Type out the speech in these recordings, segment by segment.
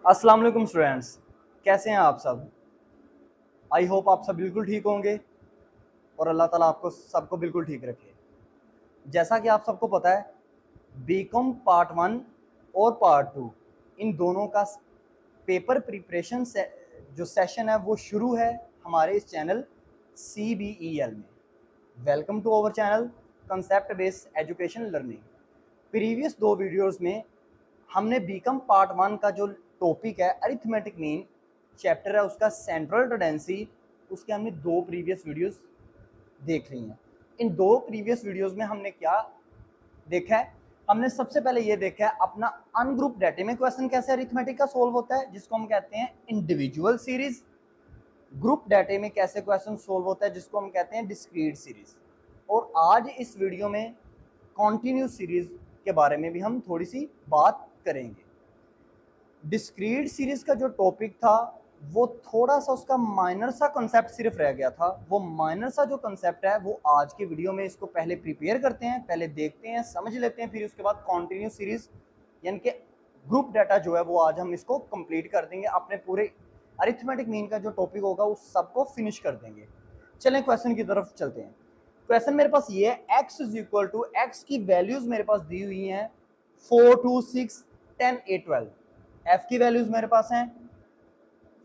अस्सलाम वालेकुम स्टूडेंट्स, कैसे हैं आप सब। आई होप आप सब बिल्कुल ठीक होंगे और अल्लाह ताला आपको सबको बिल्कुल ठीक रखे। जैसा कि आप सबको पता है, बीकॉम पार्ट 1 और पार्ट 2 इन दोनों का पेपर प्रिपरेशन से जो सेशन है वो शुरू है हमारे इस चैनल CBEL में। Welcome to our channel concept based education learning. Previous 2 videos में हमने बीकॉम पार्ट 1 का जो टॉपिक है अरिथमेटिक मीन चैप्टर है उसका सेंट्रल टेंडेंसी, उसके हमने 2 प्रीवियस वीडियोस देख ली हैं। इन 2 प्रीवियस वीडियोस में हमने क्या देखा है, हमने सबसे पहले ये देखा है अपना अनग्रुप डाटा में क्वेश्चन कैसे अरिथमेटिक का सोल्व होता है, जिसको हम कहते हैं इंडिविजुअल सीरीज। ग्रुप डाटा में कैसे क्वेश्चन सोल्व होता है, जिसको हम कहते हैं डिस्क्रीट सीरीज। और आज इस वीडियो में कॉन्टिन्यूस सीरीज के बारे में भी हम थोड़ी सी बात करेंगे। डिस्क्रीट सीरीज का जो टॉपिक था वो थोड़ा सा उसका माइनर सा कंसेप्ट सिर्फ रह गया था। वो माइनर सा जो कंसेप्ट है वो आज के वीडियो में इसको पहले प्रिपेयर करते हैं, पहले देखते हैं, समझ लेते हैं, फिर उसके बाद कॉन्टिन्यूस सीरीज यानी कि ग्रुप डाटा जो है वो आज हम इसको कंप्लीट कर देंगे। अपने पूरे अरिथमेटिक मीन का जो टॉपिक होगा उस सबको फिनिश कर देंगे। चलें क्वेश्चन की तरफ चलते हैं। क्वेश्चन मेरे पास ये है, x is equal to X की वैल्यूज मेरे पास दी हुई हैं 4 2 6 10 8 12। f की वैल्यूज मेरे पास हैं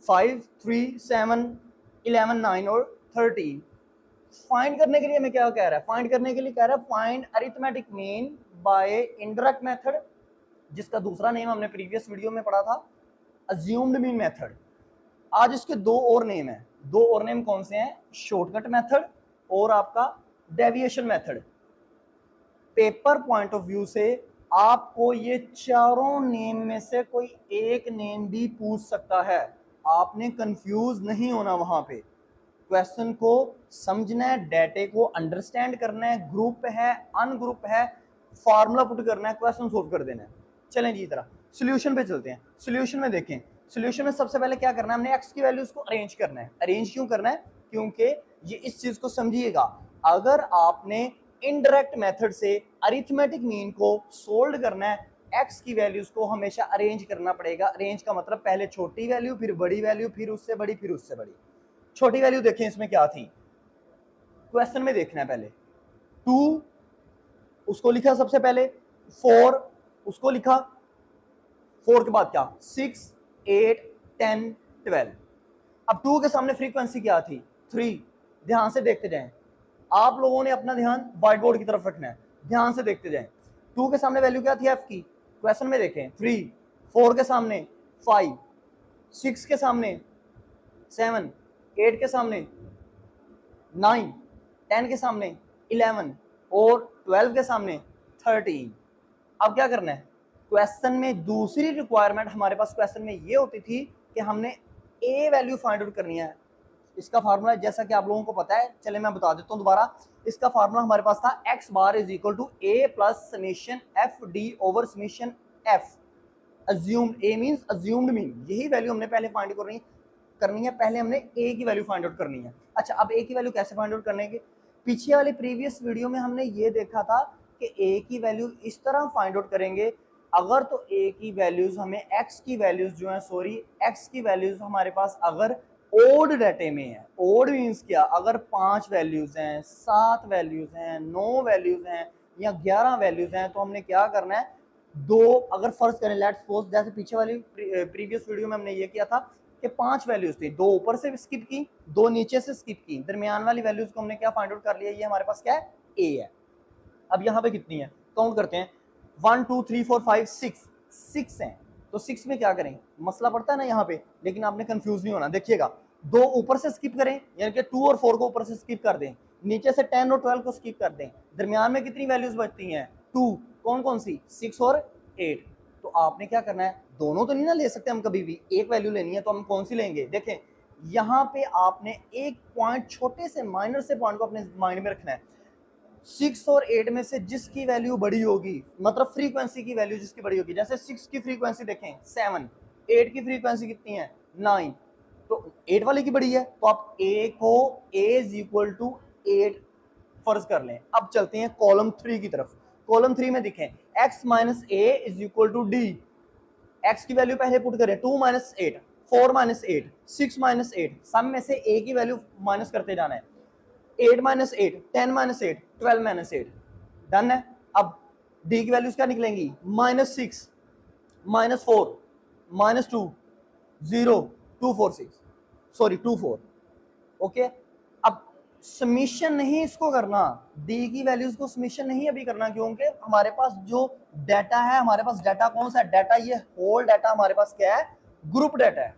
5 3 7 11 9 और 13। फाइंड करने के लिए मैं क्या कह रहा है, फाइंड करने के लिए कह रहा है find arithmetic mean by indirect method, जिसका दूसरा नेम हमने प्रीवियस वीडियो में पढ़ा था अज्यूम्ड मीन मेथड। आज इसके 2 और नेम है। 2 और नेम कौन से हैं, शॉर्टकट मेथड और आपका deviation method. Paper point of view से आपको ये चारों नेम में से कोई एक नेम भी पूछ सकता है। आपने कंफ्यूज नहीं होना, वहां पे क्वेश्चन को समझना है, डेटे को अंडरस्टैंड करना है, ग्रुप है अनग्रुप है, फार्मूला पुट करना है, क्वेश्चन सोल्व कर देना है। चलें जी तरह सोल्यूशन पे चलते हैं। सोल्यूशन में देखें, सोल्यूशन में सबसे पहले क्या करना है, हमने एक्स की वैल्यूज को अरेंज करना है। अरेंज क्यों करना है, क्योंकि ये इस चीज को समझिएगा, अगर आपने इनडायरेक्ट मेथड से अरिथमेटिक मीन को सोल्व करना है, एक्स की वैल्यूज को हमेशा अरेंज करना पड़ेगा। अरेंज का मतलब पहले छोटी वैल्यू, फिर बड़ी वैल्यू, फिर उससे बड़ी, फिर उससे बड़ी। छोटी वैल्यू देखें इसमें क्या थी, क्वेश्चन में देखना है पहले 2 उसको लिखा सबसे पहले, 4 उसको लिखा, 4 के बाद क्या 6 8 10 12। अब 2 के सामने फ्रीक्वेंसी क्या थी 3। ध्यान से देखते जाएं, आप लोगों ने अपना ध्यान व्हाइट बोर्ड की तरफ रखना है, ध्यान से देखते जाएं। 2 के सामने वैल्यू क्या थी एफ की, क्वेश्चन में देखें 3, 4 के सामने 5, 6 के सामने 7, 8 के सामने 9, 10 के सामने 11 और 12 के सामने 13। अब क्या करना है, क्वेश्चन में दूसरी रिक्वायरमेंट हमारे पास क्वेश्चन में ये होती थी कि हमने ए वैल्यू फाइंड आउट करनी है। इसका फार्मूला जैसा कि आप लोगों को पता है, चले मैं बता देता हूं दोबारा। इसका फार्मूला हमारे पास था X bar is equal to A plus summation F D over summation F. Assumed, A means assumed mean, यही वैल्यू हमने पहले फाइंड करनी है। पहले हमने ए की वैल्यू फाइंड आउट करनी है। अच्छा, अब ए की वैल्यू कैसे फाइंड आउट करने के, पीछे वाले प्रीवियस वीडियो में हमने ये देखा था कि ए की वैल्यू इस तरह फाइंड आउट करेंगे, अगर तो ए की वैल्यूज हमें एक्स की वैल्यूज जो है, सॉरी एक्स की वैल्यूज हमारे पास अगर ओड डाटे में है, ओड मीन्स क्या, अगर 5 वैल्यूज हैं, 7 वैल्यूज हैं, 9 वैल्यूज हैं या 11 वैल्यूज हैं, तो हमने क्या करना है, दो अगर फर्ज करें, लेट्स सपोज जैसे पीछे वाली प्रीवियस वीडियो में हमने ये किया था कि 5 वैल्यूज थी, 2 ऊपर से स्किप की, 2 नीचे से स्किप की, दरमियान वाली वैल्यूज को हमने क्या फाइंड आउट कर लिया, ये हमारे पास क्या है, ए है। अब यहाँ पे कितनी है, काउंट करते हैं, 1 2 3 4 5 6 हैं। तो 6 में क्या करें, मसला पड़ता है ना यहाँ पे, लेकिन आपने कंफ्यूज नहीं होना। देखिएगा, 2 ऊपर से स्किप करें यानी कि 2 और 4 को ऊपर से स्किप कर दें, नीचे से 10 और 12 को स्किप कर दें, दरमियान में कितनी वैल्यूज बचती हैं 2, कौन कौन सी 6 और 8। तो आपने क्या करना है, दोनों तो नहीं ना ले सकते हम, कभी भी एक वैल्यू लेनी है तो हम कौन सी लेंगे। देखें यहाँ पे आपने एक पॉइंट, छोटे से माइनर से पॉइंट को अपने माइंड में रखना है। 6 और 8 में से जिसकी वैल्यू बड़ी होगी, मतलब फ्रीक्वेंसी की वैल्यू जिसकी बड़ी होगी, जैसे 6 की फ्रीक्वेंसी देखें 7, 8 की फ्रीक्वेंसी कितनी है 9, तो 8 वाले की बड़ी है, तो आप a को a इज इक्वल टू 8 फर्ज कर लें। अब चलते हैं कॉलम 3 की तरफ। कॉलम 3 में देखें x minus A is equal to D, x की वैल्यू पहले पुट करें, 2 माइनस 8, 4 माइनस 8, 6 माइनस 8, सब में से a की वैल्यू माइनस करते जाना है। 8 माइनस 8, 10 माइनस 8, 12 माइनस 8, डन है। अब d की वैल्यूज क्या निकलेंगी, minus 6, minus 4, minus 2, 0, 2 4 6, sorry 2 4। Okay, अब समीशन नहीं इसको करना, डी की वैल्यूज को समीशन नहीं अभी करना, क्योंकि हमारे पास जो डाटा है, हमारे पास डाटा कौन सा है, डाटा ये होल डाटा हमारे पास क्या है, ग्रुप डाटा है।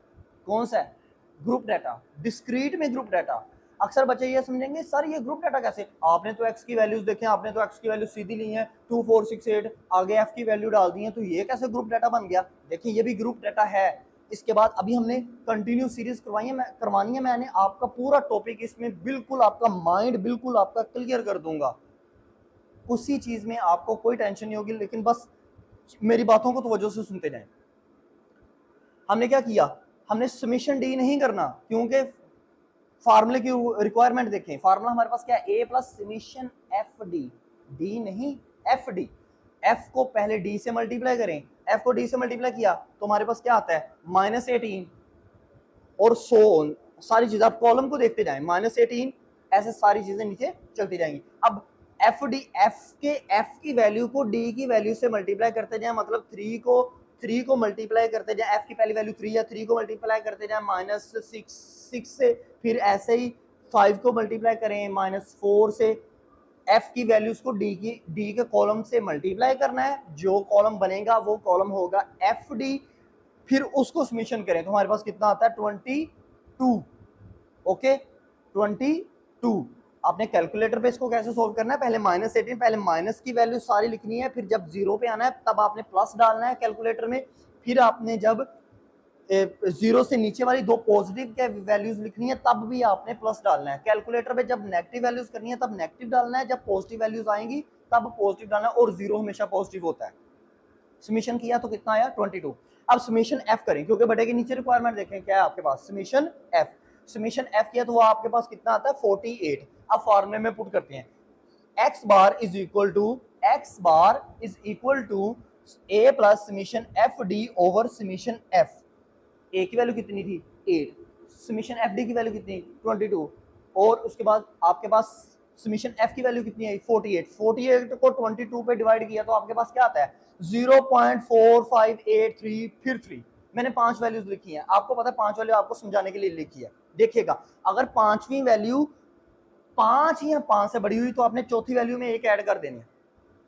कौन सा है, ग्रुप डाटा। डिस्क्रीट में ग्रुप डाटा। अक्सर बच्चे ये समझेंगे सर ये ग्रुप डाटा कैसे, आपने तो एक्स की वैल्यूज देखे, आपने तो एक्स की वैल्यू सीधी ली है 2 4 6 8, आगे एफ की वैल्यू डाल दी है, तो ये कैसे ग्रुप डाटा बन गया। देखिए ये भी ग्रुप डाटा है। इसके बाद अभी हमने कंटिन्यू सीरीज करवानी है, मैंने आपका पूरा टॉपिक इसमें बिल्कुल आपका माइंड बिल्कुल आपका क्लियर कर दूंगा, उसी चीज में आपको कोई टेंशन नहीं होगी, लेकिन बस मेरी बातों को तवज्जो से सुनते जाएं। हमने क्या किया, हमने समीशन डी नहीं करना, क्योंकि फार्मूले की रिक्वायरमेंट देखें, फार्मूला हमारे पास क्या है, A plus summation F D, D नहीं एफ डी। एफ को पहले डी से मल्टीप्लाई करें, एफ को डी से मल्टीप्लाई किया तो हमारे पास क्या आता है, माइनस 18 और सो सारी चीजें, आप कॉलम को देखते जाएं, माइनस 18, ऐसे सारी चीजें नीचे चलती जाएंगी। अब एफ डी, एफ की वैल्यू को डी की वैल्यू से मल्टीप्लाई करते जाए, मतलब 3 को मल्टीप्लाई करते जाए, एफ की पहली वैल्यू 3 है, 3 को मल्टीप्लाई करते जाए माइनस 6 से, फिर ऐसे ही 5 को मल्टीप्लाई करें माइनस 4 से, एफ की वैल्यूज को डी के कॉलम से मल्टीप्लाई करना है, जो कॉलम बनेगा वो कॉलम होगा एफ डी, फिर उसको समीशन करें तो हमारे पास कितना आता है 22। ओके 22। आपने कैलकुलेटर पे इसको कैसे सोल्व करना है, पहले माइनस 18, पहले माइनस की वैल्यू सारी लिखनी है, फिर जब जीरो पे आना है तब आपने प्लस डालना है कैलकुलेटर में, फिर आपने जब जीरो से नीचे वाली दो पॉजिटिव के वैल्यूज लिखनी है तब भी आपने प्लस डालना है। कैलकुलेटर पे जब नेगेटिव वैल्यूज करनी है तब नेगेटिव डालना है, जब पॉजिटिव वैल्यूज आएंगी तब पॉजिटिव डालना है, और जीरो हमेशा पॉजिटिव होता है। समीशन किया तो कितना आया 22। अब समीशन एफ करें, क्योंकि बटे के नीचे रिक्वायरमेंट देखें क्या है आपके पास, समीशन एफ। समीशन एफ किया तो वो आपके पास कितना आता है 48। अब फॉर्मूले में पुट करते हैं, x bar is equal to a plus summation F D over summation F. A की वैल्यू कितनी थी 8, समीशन एफ डी की वैल्यू कितनी 22, और उसके बाद आपके पास समीशन एफ की वैल्यू कितनी है 48। 48 को 22 पे डिवाइड किया तो आपके पास क्या आता है 0.4583, फिर 3। मैंने 5 वैल्यूज लिखी हैं, आपको पता है 5 वैल्यू आपको समझाने के लिए लिखी है। देखिएगा अगर पांचवी वैल्यू 5 या 5 से बड़ी हुई तो आपने चौथी वैल्यू में एक ऐड कर देनी है।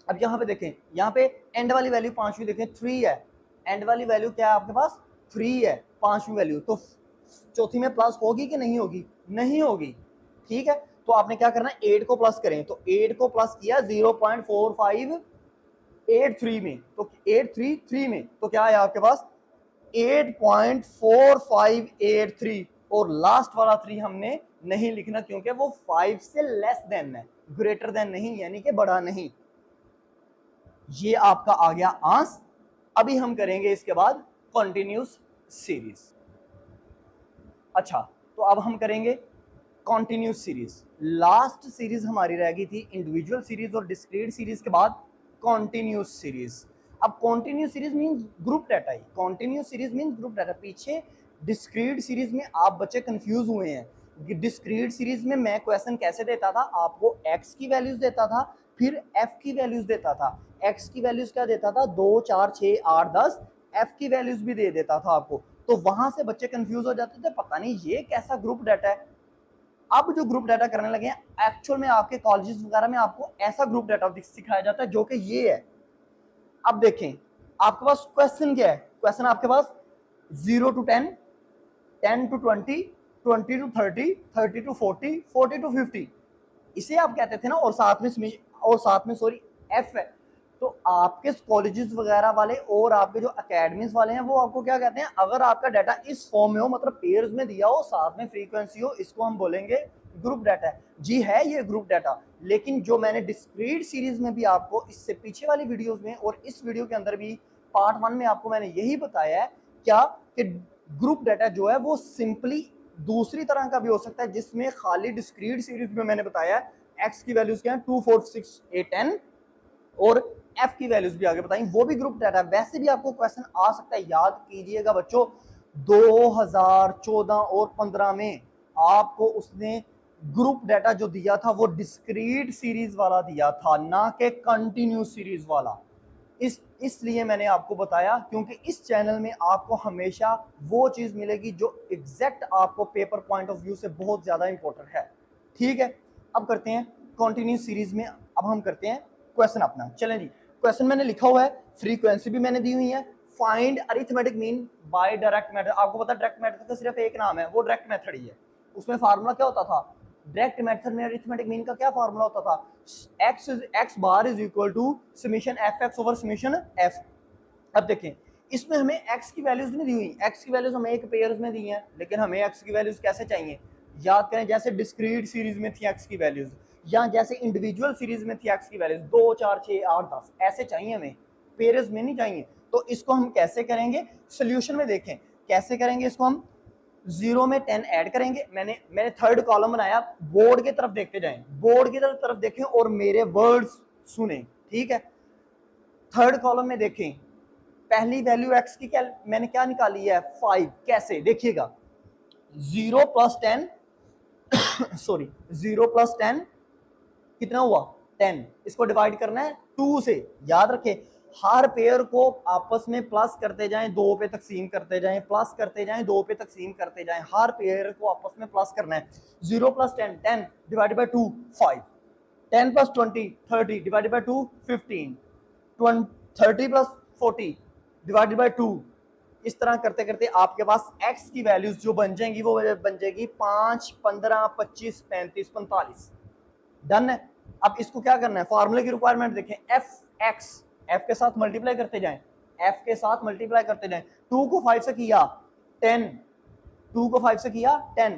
अब यहाँ पे देखें, यहाँ पे एंड वाली वैल्यू पांचवी देखें 3 है, एंड वाली वैल्यू क्या है आपके पास 3 है पांचवी वैल्यू, तो चौथी में प्लस होगी कि नहीं होगी, नहीं होगी। ठीक है, तो आपने क्या करना है 8 को प्लस करें, तो 8 को प्लस किया 0.4583 में, तो 833 में, तो क्या है आपके पास 8.4583, और लास्ट वाला 3 हमने नहीं लिखना क्योंकि वो 5 से लेस देन है, ग्रेटर देन नहीं, यानी कि बड़ा नहीं। ये आपका आ गया आंसर। अभी हम करेंगे इसके बाद कॉन्टिन्यूस सीरीज। अच्छा, तो अब हम करेंगे कॉन्टिन्यूस सीरीज। लास्ट सीरीज हमारी रह गई थी इंडिविजुअल सीरीज और डिस्क्रीट सीरीज के बाद कॉन्टिन्यूस सीरीज। अब continuous series means group data ही, continuous series means group data. पीछे डिस्क्रीट सीरीज में आप बच्चे कंफ्यूज हुए हैं। डिस्क्रीट सीरीज में मैं क्वेश्चन कैसे देता था, आपको एक्स की वैल्यूज देता था, फिर एफ की वैल्यूज देता था। एक्स की वैल्यूज क्या देता था 2 4 6 8 10, एफ की वैल्यूज भी दे देता था आपको, तो वहां से बच्चे कंफ्यूज हो जाते थे, पता नहीं ये कैसा ग्रुप डाटा है। अब जो ग्रुप डाटा करने लगे हैं, एक्चुअल में आपके कॉलेजेस वगैरह में आपको ऐसा ग्रुप डाटा सिखाया जाता है जो कि ये है। अब देखें आपके पास क्वेश्चन क्या है, क्वेश्चन आपके पास 0 to 10, 10 to 20, 20 to 30, 30 to 40, 40 to 50, इसे आप कहते थे ना, और साथ में सॉरी एफ है। तो आपके कॉलेजेस वगैरह वाले और आपके जो अकेडमीज वाले हैं वो आपको क्या कहते हैं, अगर आपका डाटा इस फॉर्म में हो, मतलब पेयर्स में दिया हो, साथ में फ्रीक्वेंसी हो, इसको हम बोलेंगे ग्रुप डाटा। जी है ये ग्रुप डाटा, लेकिन जो मैंने डिस्क्रीट सीरीज में भी आपको इससे पीछे वाली वीडियोस में और इस वीडियो के अंदर भी पार्ट 1 में आपको मैंने यही बताया है क्या कि ग्रुप डाटा जो है वो सिंपली दूसरी तरह का भी हो सकता है, जिसमें खाली डिस्क्रीट सीरीज में मैंने बताया है एक्स की वैल्यूज क्या है 2 4 6 8 10, और एफ की वैल्यूज भी आगे बताई, वो भी ग्रुप डाटा। वैसे भी आपको क्वेश्चन आ सकता है, याद कीजिएगा बच्चों, 2014 और 15 में आपको उसने ग्रुप डाटा जो दिया था वो डिस्क्रीट सीरीज वाला दिया था, ना कि कंटिन्यूस सीरीज वाला। इसलिए मैंने आपको बताया, क्योंकि इस चैनल में आपको हमेशा वो चीज मिलेगी जो एग्जैक्ट आपको पेपर पॉइंट ऑफ व्यू से बहुत ज्यादा इंपॉर्टेंट है। ठीक है, अब करते हैं कंटिन्यूस सीरीज में, अब हम करते हैं क्वेश्चन अपना। चलें जी, क्वेश्चन मैंने लिखा हुआ है, फ्रीक्वेंसी भी मैंने दी हुई है, find arithmetic mean by direct method. आपको पता है डायरेक्ट मेथड का सिर्फ एक नाम है, वो डायरेक्ट मेथड ही है। उसमें फार्मूला क्या होता था, डायरेक्ट मेथड में अरिथमेटिक मीन का क्या फार्मूला होता था, x bar is equal to summation F X over summation F. अब देखें, इसमें हमें x की वैल्यूज नहीं दी हुई, x की वैल्यूज हमें एक पेयर्स में दी हैं, लेकिन हमें x की वैल्यूज कैसे चाहिए, याद करें, जैसे डिस्क्रीट सीरीज में थी x की वैल्यूज, या जैसे इंडिविजुअल सीरीज में थी x की वैल्यूज 2 4 6 8 10 ऐसे चाहिए हमें, पेयर्स में नहीं चाहिए। तो इसको हम कैसे करेंगे, सोल्यूशन में देखें कैसे करेंगे इसको। हम 0 में 10 ऐड करेंगे, मैंने थर्ड कॉलम बनाया, बोर्ड की तरफ देखते जाएं, बोर्ड की तरफ देखें और मेरे वर्ड्स सुने, ठीक है। थर्ड कॉलम में देखें, पहली वैल्यू x की क्या मैंने क्या निकाली है, 5। कैसे, देखिएगा, 0 प्लस 10 सॉरी 0 प्लस 10 कितना हुआ, 10। इसको डिवाइड करना है 2 से, याद रखें हर पेयर को आपस में प्लस करते जाएं, 2 पे तकसीम करते जाएं, प्लस करते जाएं, 2 पे तकसीम करते जाएं, हर पेयर को आपस में प्लस करना है। 0 plus 10 10 divided by 2 5, 10 plus 20 30 divided by 2 15, 30 plus 40 divided by 2। इस तरह करते करते आपके पास x की वैल्यूज जो बन जाएंगी वो बन जाएगी 5 15 25 35 45। डन है। अब इसको क्या करना है, फार्मूले की रिक्वायरमेंट देखें, f के साथ मल्टीप्लाई करते जाएं, f के साथ मल्टीप्लाई करते जाएं। 2 को 5 से किया 10, 2 को 5 से किया 10,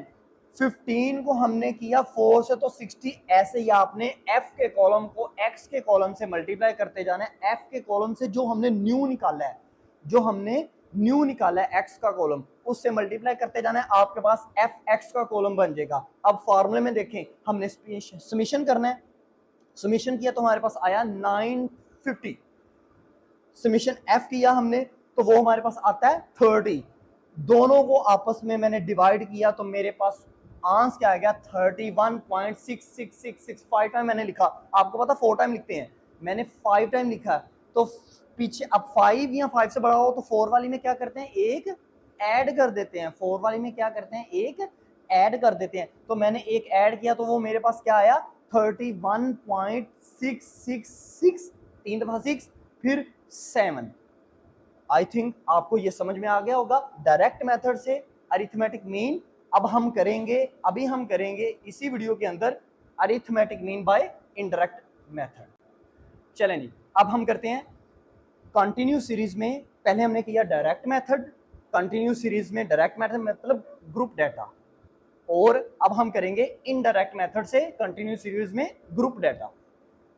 15 को हमने किया 4 से तो 60। ऐसे ही आपने f के कॉलम को x के कॉलम से मल्टीप्लाई करते जाना है। f के कॉलम से जो हमने न्यू निकाला है, जो हमने न्यू निकाला है x का कॉलम, उससे मल्टीप्लाई करते जाना है, आपके पास fx का कॉलम बन जाएगा। अब फार्मूले में देखें, हमने समीशन करना है, समीशन किया तो हमारे पास आया 950, समीशन f किया हमने तो वो हमारे पास आता है 30। दोनों को आपस में मैंने डिवाइड किया तो मेरे पास आंसर क्या आ गया, 31.6666। 5 टाइम मैंने लिखा, आपको पता 4 टाइम लिखते हैं, मैंने 5 टाइम लिखा। तो पीछे अब 5 या 5 से बड़ा हो तो 4 वाली में क्या करते हैं, एक ऐड कर देते हैं, 4 वाली में क्या करते हैं, एक ऐड कर देते हैं। तो मैंने एक ऐड किया तो वो मेरे पास क्या आया, 31.666, 3 दफा 6 फिर 7। आई थिंक आपको ये समझ में आ गया होगा डायरेक्ट मेथड से अरिथमेटिक मीन। अब हम करेंगे, अभी हम करेंगे इसी वीडियो के अंदर arithmetic mean by indirect method. चलें जी, अब हम करते हैं कंटिन्यूस सीरीज में। पहले हमने किया डायरेक्ट मेथड, कंटिन्यूस सीरीज में डायरेक्ट मेथड मतलब ग्रुप डाटा, और अब हम करेंगे इनडायरेक्ट मेथड से कंटिन्यूस सीरीज में ग्रुप डाटा।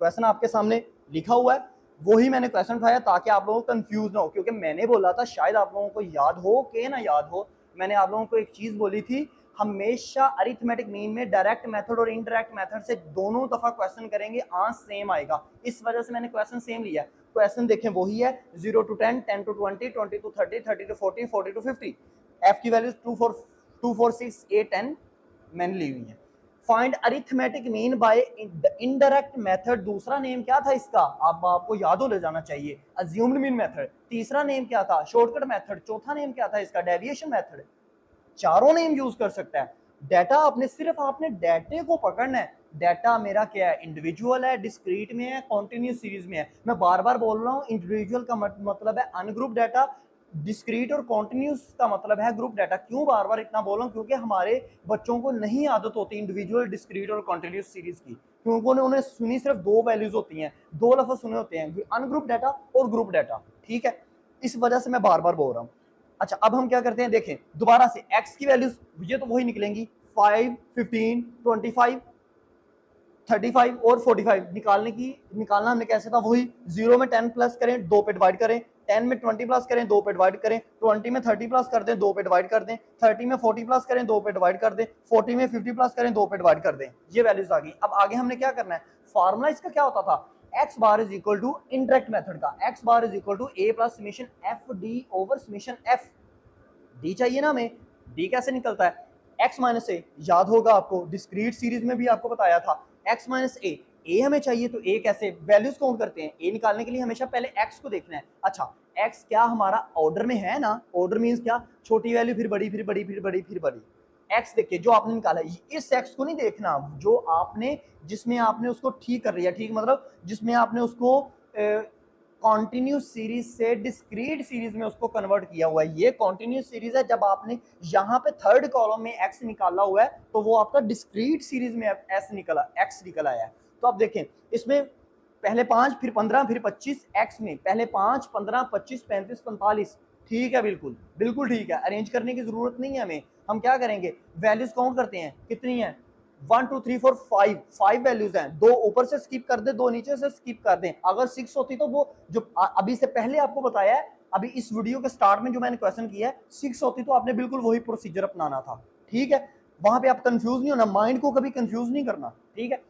क्वेश्चन आपके सामने लिखा हुआ है, वही मैंने क्वेश्चन उठाया ताकि आप लोगों को कंफ्यूज ना हो, क्योंकि मैंने बोला था शायद आप लोगों को याद हो कि ना याद हो, मैंने आप लोगों को एक चीज बोली थी, हमेशा अरिथमेटिक मीन में डायरेक्ट मेथड और इनडायरेक्ट मेथड से दोनों दफा क्वेश्चन करेंगे, आंसर सेम आएगा। इस वजह से मैंने क्वेश्चन सेम लिया। क्वेश्चन देखें वही है, 0 to 10, 10 to 20, 20 to 30, 30 to 40, 40 to 50। F की वैल्यूज 2 4 6 8 10 मैंने ली हुई है। Find arithmetic mean by indirect method, दूसरा नेम क्या था इसका, आपको याद हो ले जाना चाहिए, अज्यूम्ड मीन मेथड। तीसरा नेम क्या था, शॉर्टकट मेथड। चौथा नेम क्या था इसका, डेविएशन मेथड। चारों नेम यूज कर सकता है। डाटा आपने सिर्फ आपने डाटे को पकड़ना है। डाटा मेरा क्या है, इंडिविजुअल है, डिस्क्रीट में है, कॉन्टिन्यूस सीरीज में है। मैं बार बार बोल रहा हूँ, इंडिविजुअल का मतलब है अनग्रुप डाटा, डिस्क्रीट और कॉन्टिन्यूस का मतलब है ग्रुप डाटा। क्यों बार बार इतना बोल रहा हूँ, क्योंकि हमारे बच्चों को नहीं आदत होती इंडिविजुअल, डिस्क्रीट और कॉन्टिन्यूस सीरीज की, क्योंकि उन्होंने सुनी सिर्फ 2 वैल्यूज होती हैं, 2 लफ्ज सुने होते हैं, अनग्रुप डाटा और ग्रुप डाटा। ठीक है, इस वजह से मैं बार बार बोल रहा हूँ। अच्छा, अब हम क्या करते हैं, देखें दोबारा से x की वैल्यूज ये तो वही निकलेंगी, 5 15 25 35 और 45 निकालना हमने कैसे था, वही 0 में 10 प्लस करें, 2 पे डिवाइड करें, 10 में 20 प्लस करें, 2 पे डिवाइड करें, 20 में 30 प्लस कर दें, 2 पे डिवाइड कर दें, 30 में 40 प्लस करें, 2 पे डिवाइड कर दें, 40 में 50 प्लस करें, 2 पे डिवाइड कर दें। ये वैल्यूज आ गई। अब आगे हमने क्या करना है, फार्मूला इसका क्या होता था, X bar is equal to indirect method का X bar is equal to A plus summation F D over summation F D चाहिए ना हमें, डी कैसे निकलता है x माइनस ए, याद होगा आपको डिस्क्रीट सीरीज में भी आपको बताया था x माइनस ए हमें चाहिए तो a कैसे वैल्यूज काउंट करते हैं, a निकालने के लिए हमेशा पहले x को देखना है। अच्छा x क्या हमारा ऑर्डर में है ना, ऑर्डर मींस क्या, छोटी वैल्यू फिर बड़ी फिर बड़ी फिर बड़ी फिर बड़ी। x देखिए जो आपने निकाला है, इस x को नहीं देखना जो आपने जिसमें आपने उसको ठीक कर लिया, ठीक मतलब जिसमें आपने उसको कॉन्टिन्यूस सीरीज से डिस्क्रीट सीरीज में उसको कन्वर्ट किया हुआ है। ये कॉन्टिन्यूस सीरीज है, जब आपने यहाँ पे थर्ड कॉलम में x निकाला हुआ है तो वो आपका डिस्क्रीट सीरीज में x निकल आया है। तो आप देखें इसमें पहले 5 फिर 15 फिर 25, x में पहले 5 15 25 35 45, ठीक है, बिल्कुल बिल्कुल ठीक है, अरेंज करने की जरूरत नहीं है हमें। हम क्या करेंगे, वैल्यूज काउंट करते हैं, कितनी है 1 2 3 4 5 वैल्यूज हैं, 2 ऊपर से स्किप कर दे, 2 नीचे से स्किप कर दें। अगर 6 होती तो वो जो अभी से पहले आपको बताया है, अभी इस वीडियो के स्टार्ट में जो मैंने क्वेश्चन किया है, 6 होती तो आपने बिल्कुल वही प्रोसीजर अपनाना था, ठीक है। वहां पे आप कंफ्यूज नहीं होना, माइंड को कभी कंफ्यूज नहीं करना, ठीक है।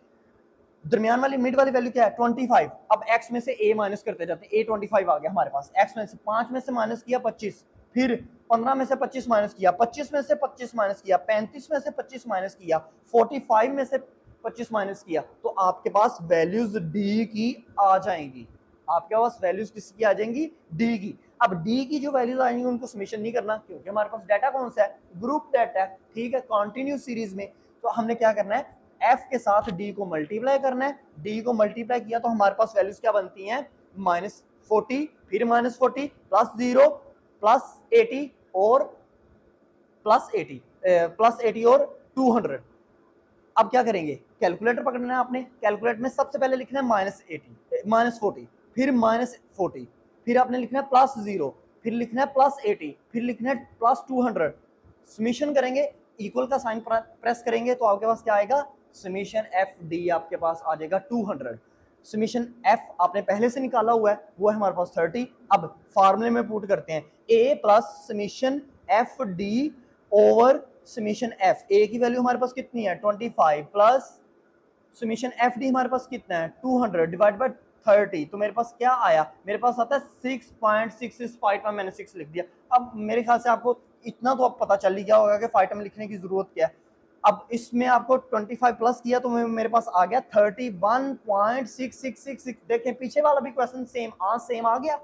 दरमियान वाली मिड वाली वैल्यू क्या है 25। अब x में से a माइनस करते जाते हैं, a 25 आ गया हमारे पास, x में से 5 में से माइनस किया 25, फिर 15 में से 25 माइनस किया, 25 में से 25 माइनस किया, 35 में से 25 माइनस किया, 45 में से 25 माइनस किया, तो आपके पास वैल्यूज d की आ जाएंगी। आपके पास वैल्यूज किसकी आ जाएंगी, d की। अब d की जो वैल्यूज आएंगी उनको समेशन नहीं करना, क्योंकि हमारे पास डाटा कौन सा है, ग्रुप डाटा है, ठीक है, कॉन्टिन्यूस सीरीज में। तो हमने क्या करना है, f के साथ d को मल्टीप्लाई करना है, d को मल्टीप्लाई किया तो हमारे पास वैल्यूज क्या बनती हैं, -40 फिर -40 प्लस 0 प्लस 80 और प्लस 80 और 200। अब क्या करेंगे, कैलकुलेटर पकड़ना है आपने, कैलकुलेटर में सबसे पहले लिखना है -40 फिर -40 फिर आपने लिखना है प्लस 0 फिर लिखना है प्लस 80 फिर लिखना है प्लस 200। समेशन करेंगे, इक्वल का साइन प्रेस करेंगे तो आपके पास क्या आएगा, समेशन एफ डी आपके पास आ जाएगा 200। समेशन एफ आपने पहले से निकाला हुआ है, वो है हमारे पास 30। अब फार्मूले में पुट करते हैं, A plus summation F D over summation F. A की वैल्यू हमारे पास कितनी है 25 प्लस समेशन एफ डी हमारे पास कितना है 200 डिवाइड बाय 30, तो मेरे पास क्या आया, मेरे पास आता है 6.665 में मैंने 6 लिख दिया। अब मेरे ख्याल से आपको इतना तो अब पता चल ही गया होगा कि फाइव में लिखने की जरूरत क्या है। अब इसमें आपको 25 प्लस किया तो मेरे पास आ गया 31.6666। देखें पीछे वाला भी क्वेश्चन सेम, सेम आ गया,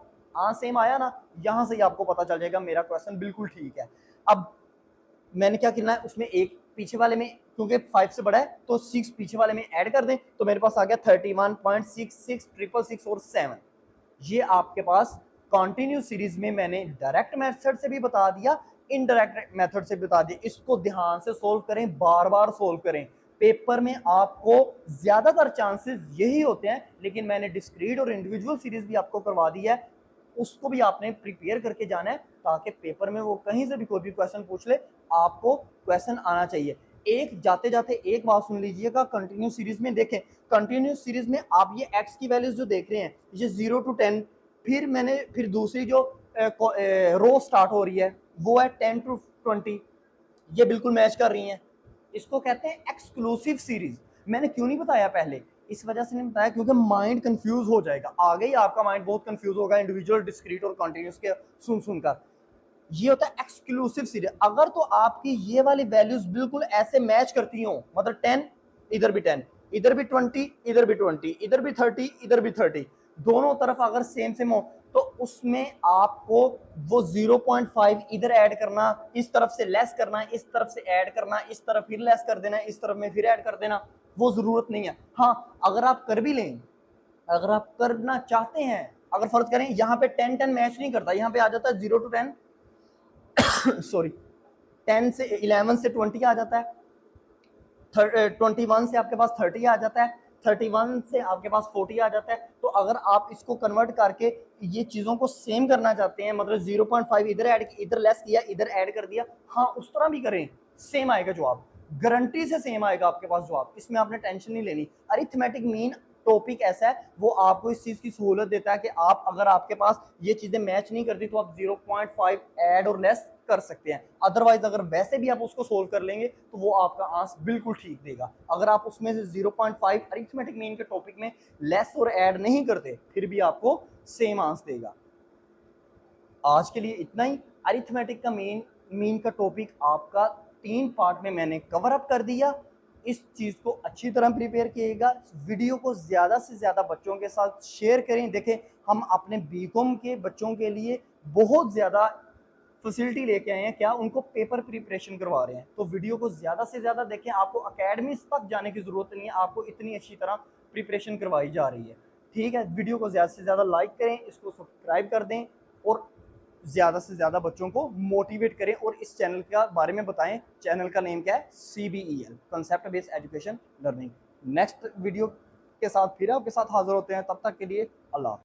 सेम आया ना, यहां से ही आपको पता चल जाएगा मेरा क्वेश्चन बिल्कुल ठीक है। अब मैंने क्या करना है, उसमें एक पीछे वाले में क्योंकि 5 से बड़ा है तो 6 पीछे वाले में ऐड कर दें, तो मेरे पास आ गया 31.6666 और 7। ये आपके पास कॉन्टिन्यूस सीरीज में मैंने डायरेक्ट मेथड से भी बता दिया, इनडायरेक्ट मेथड से बता दिया। इसको ध्यान से सोल्व करें, बार बार सोल्व करें, पेपर में आपको ज्यादातर चांसेस यही होते हैं, लेकिन मैंने डिस्क्रीट और इंडिविजुअल सीरीज भी आपको करवा दी है, उसको भी आपने प्रिपेयर करके जाना है ताकि पेपर में वो कहीं से भी कोई भी क्वेश्चन पूछ ले, आपको क्वेश्चन आना चाहिए। एक जाते जाते एक बात सुन लीजिएगा, कंटिन्यूस सीरीज में देखें, कंटिन्यूस सीरीज में आप ये x की वैल्यूज जो देख रहे हैं, ये 0 to 10, फिर दूसरी जो रो स्टार्ट हो रही है वो है 10 to 20, ये बिल्कुल मैच कर रही हैं, इसको कहते हैं एक्सक्लूसिव सीरीज। मैंने क्यों नहीं बताया पहले, इस वजह से नहीं बताया क्योंकि माइंड कंफ्यूज हो जाएगा, आगे ही आपका माइंड बहुत कंफ्यूज होगा इंडिविजुअल, डिस्क्रीट और कंटिन्यूस के सुनकर। ये होता है एक्सक्लूसिव सीरीज। अगर तो आपकी ये वाली वैल्यूज बिल्कुल ऐसे मैच करती हो, मतलब 10 इधर भी 10 इधर भी 20 इधर भी 20 इधर भी 30 इधर भी 30, दोनों तरफ अगर सेम हो तो उसमें आपको वो 0.5 इधर ऐड करना, इस तरफ से लेस करना, इस तरफ से ऐड करना, इस तरफ फिर लेस कर देना, इस तरफ में फिर ऐड कर देना, वो जरूरत नहीं है। हाँ अगर आप कर भी लें, अगर आप करना चाहते हैं, अगर फर्ज करें यहाँ पे 10 मैच नहीं करता, यहाँ पे आ जाता है 0 to 10 सॉरी 10 से 11 से 20 आ जाता है, 21 से आपके पास 30 आ जाता है, 31 से आपके पास 40 आ जाता है। तो अगर आप इसको कन्वर्ट करके ये चीज़ों को सेम करना चाहते हैं, मतलब 0.5 इधर ऐड, इधर लेस किया, इधर ऐड कर दिया, हाँ उस तरह भी करें, सेम आएगा जवाब, गारंटी से सेम आएगा आपके पास जवाब, इसमें आपने टेंशन नहीं लेनी। अरिथमेटिक मीन टॉपिक ऐसा है वो आपको इस चीज की सहूलत देता है कि आप अगर आपके पास ये चीजें मैच नहीं करती तो आप 0.5 ऐड और लेस कर सकते हैं। अदरवाइज अगर वैसे भी आप उसको सोल्व कर लेंगे तो वो आपका आंसर बिल्कुल ठीक देगा। अगर आप उसमें से 0.5 अरिथमेटिक मीन के टॉपिक में लेस और ऐड नहीं करते फिर भी आपको सेम आंसर देगा। आज के लिए इतना ही। अरिथमेटिक का मीन का टॉपिक आपका 3 पार्ट में मैंने कवर अप कर दिया। इस चीज को अच्छी तरह प्रिपेयर किएगा। वीडियो को ज्यादा से ज्यादा बच्चों के साथ शेयर करें। देखें हम अपने बीकॉम के बच्चों के लिए बहुत ज्यादा फैसिलिटी लेके आए हैं, क्या उनको पेपर प्रिपरेशन करवा रहे हैं। तो वीडियो को ज्यादा से ज्यादा देखें। आपको अकेडमी तक जाने की जरूरत नहीं है, आपको इतनी अच्छी तरह प्रिपरेशन करवाई जा रही है। ठीक है, वीडियो को ज्यादा से ज्यादा लाइक करें, इसको सब्सक्राइब कर दें और ज़्यादा से ज़्यादा बच्चों को मोटिवेट करें और इस चैनल के बारे में बताएं। चैनल का नेम क्या है? CBEL, concept based education learning. Next video के साथ फिर आपके साथ हाजिर होते हैं, तब तक के लिए अल्लाह।